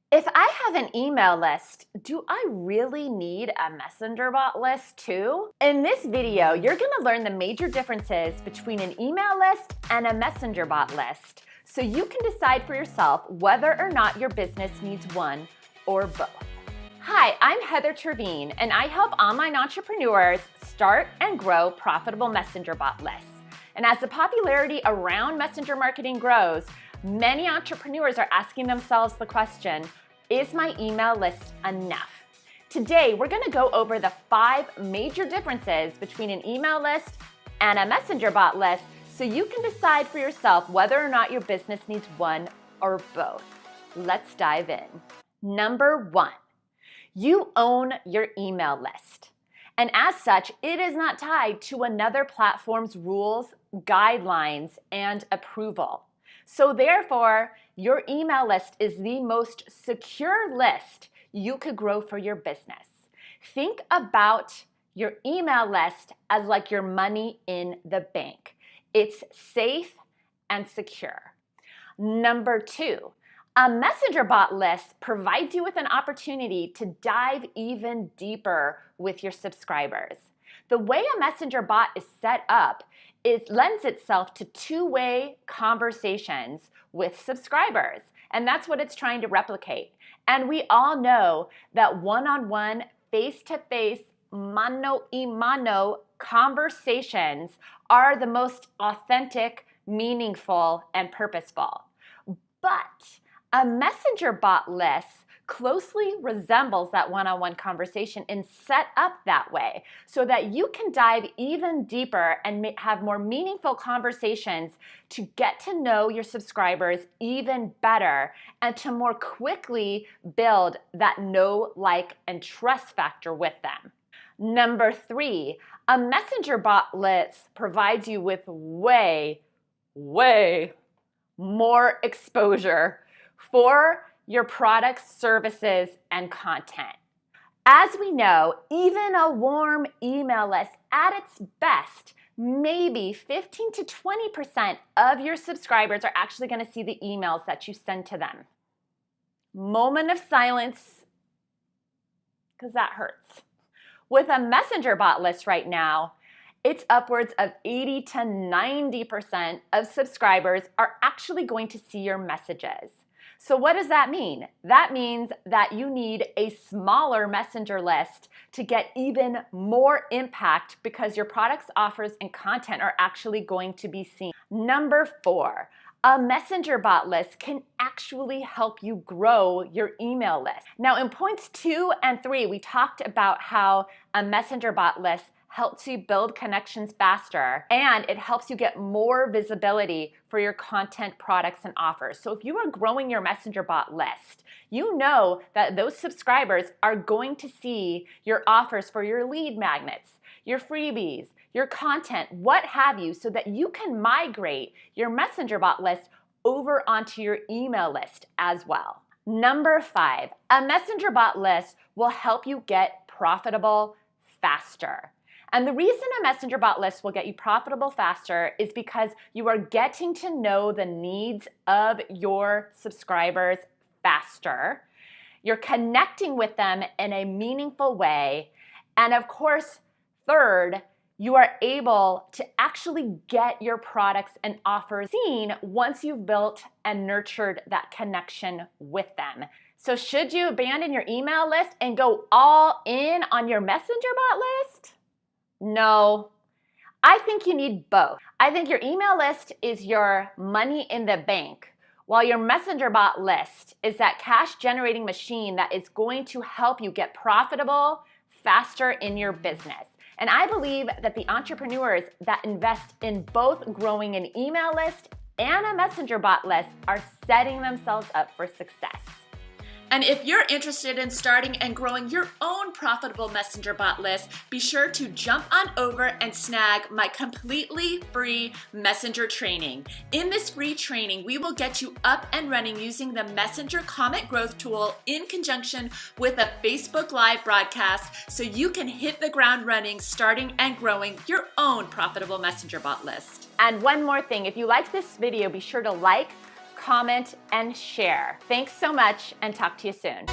If I have an email list, do I really need a messenger bot list too? In this video, you're gonna learn the major differences between an email list and a messenger bot list, so you can decide for yourself whether or not your business needs one or both. Hi, I'm Heather Trevine, and I help online entrepreneurs start and grow profitable messenger bot lists. And as the popularity around messenger marketing grows, many entrepreneurs are asking themselves the question, is my email list enough? Today, we're gonna go over the 5 major differences between an email list and a messenger bot list so you can decide for yourself whether or not your business needs one or both. Let's dive in. Number 1, you own your email list. And as such, it is not tied to another platform's rules, guidelines, and approval. So therefore, your email list is the most secure list you could grow for your business. Think about your email list as like your money in the bank. It's safe and secure. Number 2, a messenger bot list provides you with an opportunity to dive even deeper with your subscribers. The way a messenger bot is set up lends itself to two-way conversations with subscribers, and that's what it's trying to replicate. And we all know that one-on-one, face-to-face, mano-a-mano conversations are the most authentic, meaningful, and purposeful. But a messenger bot list closely resembles that one-on-one conversation and set up that way so that you can dive even deeper and have more meaningful conversations to get to know your subscribers even better and to more quickly build that know, like, and trust factor with them. Number 3, a messenger bot list provides you with way more exposure for your products, services, and content. As we know, even a warm email list at its best, maybe 15 to 20% of your subscribers are actually going to see the emails that you send to them. Moment of silence, because that hurts. With a messenger bot list right now, it's upwards of 80 to 90% of subscribers are actually going to see your messages. So what does that mean? That means that you need a smaller messenger list to get even more impact because your products, offers, and content are actually going to be seen. Number 4, a messenger bot list can actually help you grow your email list. Now in points 2 and 3, we talked about how a messenger bot list helps you build connections faster, and it helps you get more visibility for your content, products, and offers. So if you are growing your messenger bot list, you know that those subscribers are going to see your offers for your lead magnets, your freebies, your content, what have you, so that you can migrate your messenger bot list over onto your email list as well. Number 5, a messenger bot list will help you get profitable faster. And the reason a messenger bot list will get you profitable faster is because you are getting to know the needs of your subscribers faster. You're connecting with them in a meaningful way. And of course, third, you are able to actually get your products and offers seen once you've built and nurtured that connection with them. So should you abandon your email list and go all in on your messenger bot list? No, I think you need both. I think your email list is your money in the bank, while your messenger bot list is that cash generating machine that is going to help you get profitable faster in your business. And I believe that the entrepreneurs that invest in both growing an email list and a messenger bot list are setting themselves up for success. And if you're interested in starting and growing your own profitable messenger bot list, be sure to jump on over and snag my completely free messenger training. In this free training, we will get you up and running using the Messenger Comment Growth tool in conjunction with a Facebook Live broadcast so you can hit the ground running, starting and growing your own profitable messenger bot list. And one more thing, if you like this video, be sure to like, comment, and share. Thanks so much, and talk to you soon.